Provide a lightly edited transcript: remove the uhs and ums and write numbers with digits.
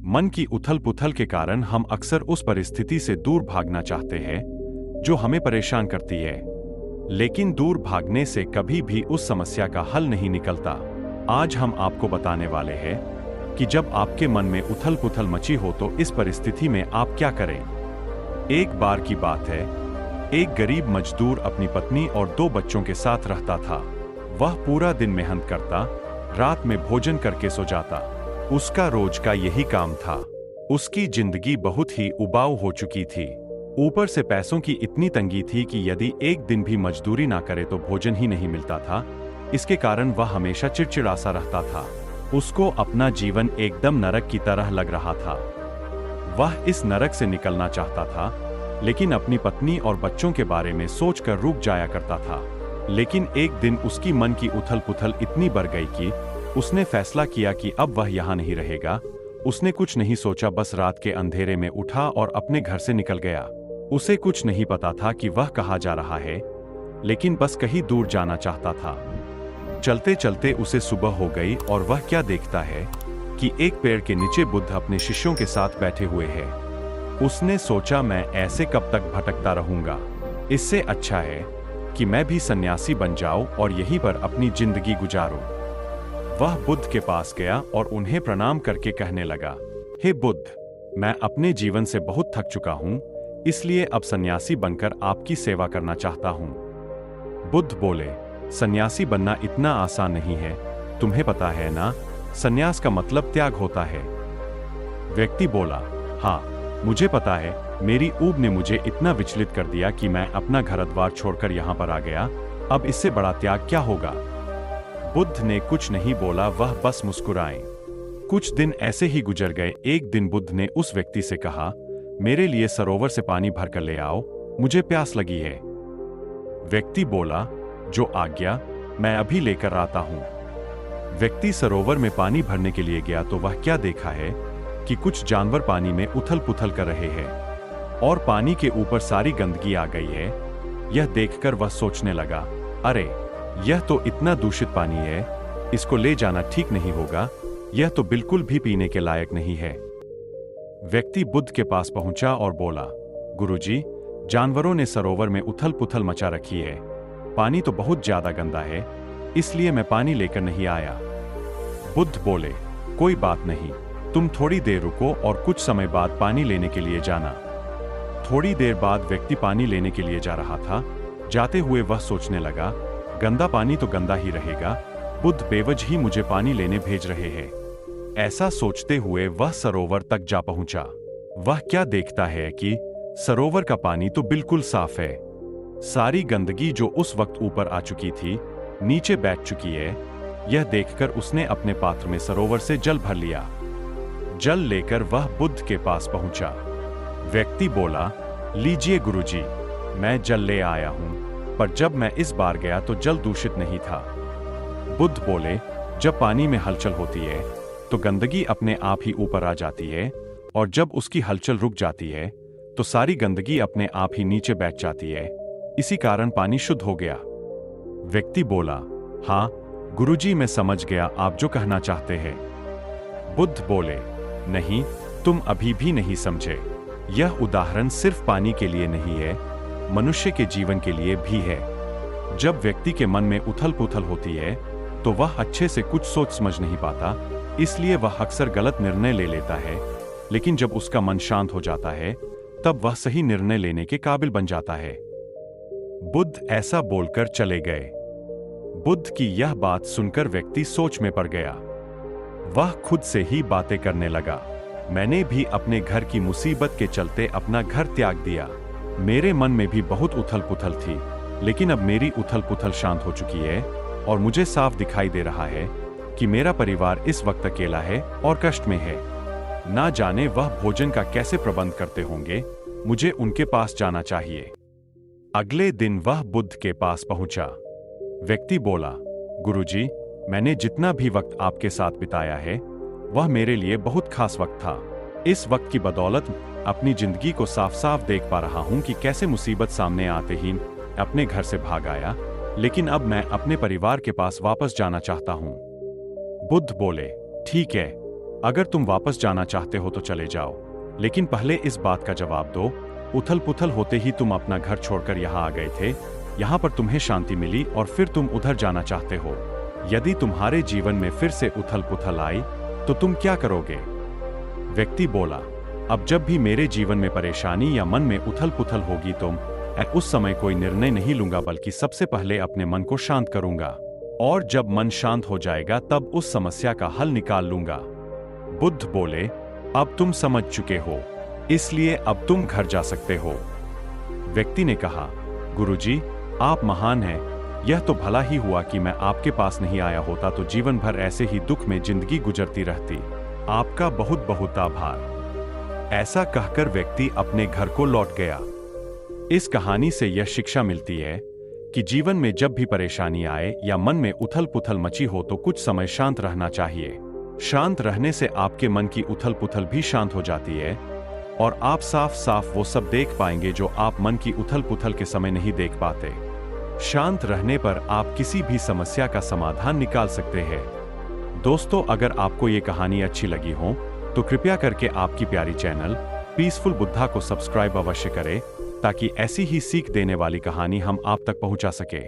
मन की उथल पुथल के कारण हम अक्सर उस परिस्थिति से दूर भागना चाहते हैं जो हमें परेशान करती है, लेकिन दूर भागने से कभी भी उस समस्या का हल नहीं निकलता। आज हम आपको बताने वाले हैं कि जब आपके मन में उथल पुथल मची हो तो इस परिस्थिति में आप क्या करें। एक बार की बात है, एक गरीब मजदूर अपनी पत्नी और 2 बच्चों के साथ रहता था। वह पूरा दिन मेहनत करता, रात में भोजन करके सो जाता। उसका रोज का यही काम था। उसकी जिंदगी बहुत ही उबाऊ हो चुकी थी। ऊपर से पैसों की इतनी तंगी थी कि यदि एक दिन भी मजदूरी ना करे तो भोजन ही नहीं मिलता था। इसके कारण वह हमेशा चिड़चिड़ा सा रहता था। उसको अपना जीवन एकदम नरक की तरह लग रहा था। वह इस नरक से निकलना चाहता था, लेकिन अपनी पत्नी और बच्चों के बारे में सोचकर रुक जाया करता था। लेकिन एक दिन उसकी मन की उथल पुथल इतनी बढ़ गई कि उसने फैसला किया कि अब वह यहाँ नहीं रहेगा। उसने कुछ नहीं सोचा, बस रात के अंधेरे में उठा और अपने घर से निकल गया। उसे कुछ नहीं पता था कि वह कहाँ जा रहा है, लेकिन बस कहीं दूर जाना चाहता था। चलते चलते उसे सुबह हो गई और वह क्या देखता है कि एक पेड़ के नीचे बुद्ध अपने शिष्यों के साथ बैठे हुए हैं। उसने सोचा, मैं ऐसे कब तक भटकता रहूंगा, इससे अच्छा है कि मैं भी सन्यासी बन जाऊं और यहीं पर अपनी जिंदगी गुजारूं। वह बुद्ध के पास गया और उन्हें प्रणाम करके कहने लगा, हे बुद्ध, मैं अपने जीवन से बहुत थक चुका हूं, इसलिए अब सन्यासी बनकर आपकी सेवा करना चाहता हूं। बुद्ध बोले, सन्यासी बनना इतना आसान नहीं है, तुम्हें पता है ना, सन्यास का मतलब त्याग होता है। व्यक्ति बोला, हाँ मुझे पता है, मेरी ऊब ने मुझे इतना विचलित कर दिया कि मैं अपना घर द्वार छोड़कर यहाँ पर आ गया। अब इससे बड़ा त्याग क्या होगा। बुद्ध ने कुछ नहीं बोला, वह बस मुस्कुराए। कुछ दिन ऐसे ही गुजर गए। एक दिन बुद्ध ने उस व्यक्ति से कहा, मेरे लिए सरोवर से पानी भरकर ले आओ, मुझे प्यास लगी है। व्यक्ति बोला, जो आज्ञा, मैं अभी लेकर आता हूं। व्यक्ति सरोवर में पानी भरने के लिए गया तो वह क्या देखा है कि कुछ जानवर पानी में उथल पुथल कर रहे हैं और पानी के ऊपर सारी गंदगी आ गई है। यह देखकर वह सोचने लगा, अरे यह तो इतना दूषित पानी है, इसको ले जाना ठीक नहीं होगा, यह तो बिल्कुल भी पीने के लायक नहीं है। व्यक्ति बुद्ध के पास पहुंचा और बोला, गुरुजी, जानवरों ने सरोवर में उथल पुथल मचा रखी है, पानी तो बहुत ज्यादा गंदा है, इसलिए मैं पानी लेकर नहीं आया। बुद्ध बोले, कोई बात नहीं, तुम थोड़ी देर रुको और कुछ समय बाद पानी लेने के लिए जाना। थोड़ी देर बाद व्यक्ति पानी लेने के लिए जा रहा था। जाते हुए वह सोचने लगा, गंदा पानी तो गंदा ही रहेगा, बुद्ध बेवजह ही मुझे पानी लेने भेज रहे हैं। ऐसा सोचते हुए वह सरोवर तक जा पहुंचा। वह क्या देखता है कि सरोवर का पानी तो बिल्कुल साफ है। सारी गंदगी जो उस वक्त ऊपर आ चुकी थी, नीचे बैठ चुकी है। यह देखकर उसने अपने पात्र में सरोवर से जल भर लिया। जल लेकर वह बुद्ध के पास पहुंचा। व्यक्ति बोला, लीजिए गुरुजी, मैं जल ले आया हूं, पर जब मैं इस बार गया तो जल दूषित नहीं था। बुद्ध बोले, जब पानी में हलचल होती है तो गंदगी अपने आप ही ऊपर आ जाती है, और जब उसकी हलचल रुक जाती है तो सारी गंदगी अपने आप ही नीचे बैठ जाती है। इसी कारण पानी शुद्ध हो गया। व्यक्ति बोला, हाँ गुरुजी, मैं समझ गया आप जो कहना चाहते हैं। बुद्ध बोले, नहीं, तुम अभी भी नहीं समझे। यह उदाहरण सिर्फ पानी के लिए नहीं है, मनुष्य के जीवन के लिए भी है। जब व्यक्ति के मन में उथल पुथल होती है तो वह अच्छे से कुछ सोच समझ नहीं पाता, इसलिए वह अक्सर गलत निर्णय ले लेता है। लेकिन जब उसका मन शांत हो जाता है तब वह सही निर्णय लेने के काबिल बन जाता है। बुद्ध ऐसा बोलकर चले गए। बुद्ध की यह बात सुनकर व्यक्ति सोच में पड़ गया। वह खुद से ही बातें करने लगा, मैंने भी अपने घर की मुसीबत के चलते अपना घर त्याग दिया। मेरे मन में भी बहुत उथल पुथल थी, लेकिन अब मेरी उथल पुथल शांत हो चुकी है और मुझे साफ दिखाई दे रहा है कि मेरा परिवार इस वक्त अकेला है और कष्ट में है। ना जाने वह भोजन का कैसे प्रबंध करते होंगे, मुझे उनके पास जाना चाहिए। अगले दिन वह बुद्ध के पास पहुंचा। व्यक्ति बोला, गुरुजी, मैंने जितना भी वक्त आपके साथ बिताया है वह मेरे लिए बहुत खास वक्त था। इस वक्त की बदौलत अपनी जिंदगी को साफ साफ देख पा रहा हूं कि कैसे मुसीबत सामने आते ही अपने घर से भाग आया, लेकिन अब मैं अपने परिवार के पास वापस जाना चाहता हूं। बुद्ध बोले, ठीक है, अगर तुम वापस जाना चाहते हो तो चले जाओ, लेकिन पहले इस बात का जवाब दो, उथल पुथल होते ही तुम अपना घर छोड़कर यहाँ आ गए थे, यहाँ पर तुम्हें शांति मिली और फिर तुम उधर जाना चाहते हो। यदि तुम्हारे जीवन में फिर से उथल पुथल आई तो तुम क्या करोगे? व्यक्ति बोला, अब जब भी मेरे जीवन में परेशानी या मन में उथल पुथल होगी तो मैं उस समय कोई निर्णय नहीं लूंगा, बल्कि सबसे पहले अपने मन को शांत करूंगा, और जब मन शांत हो जाएगा तब उस समस्या का हल निकाल लूंगा। बुद्ध बोले, अब तुम समझ चुके हो, इसलिए अब तुम घर जा सकते हो। व्यक्ति ने कहा, गुरुजी, आप महान हैं, यह तो भला ही हुआ कि मैं आपके पास नहीं आया होता तो जीवन भर ऐसे ही दुख में जिंदगी गुजरती रहती। आपका बहुत बहुत आभार। ऐसा कहकर व्यक्ति अपने घर को लौट गया। इस कहानी से यह शिक्षा मिलती है कि जीवन में जब भी परेशानी आए या मन में उथल पुथल मची हो तो कुछ समय शांत रहना चाहिए। शांत रहने से आपके मन की उथल पुथल भी शांत हो जाती है और आप साफ साफ वो सब देख पाएंगे जो आप मन की उथल पुथल के समय नहीं देख पाते। शांत रहने पर आप किसी भी समस्या का समाधान निकाल सकते हैं। दोस्तों, अगर आपको ये कहानी अच्छी लगी हो तो कृपया करके आपकी प्यारी चैनल पीसफुल बुद्धा को सब्सक्राइब अवश्य करें, ताकि ऐसी ही सीख देने वाली कहानी हम आप तक पहुंचा सके।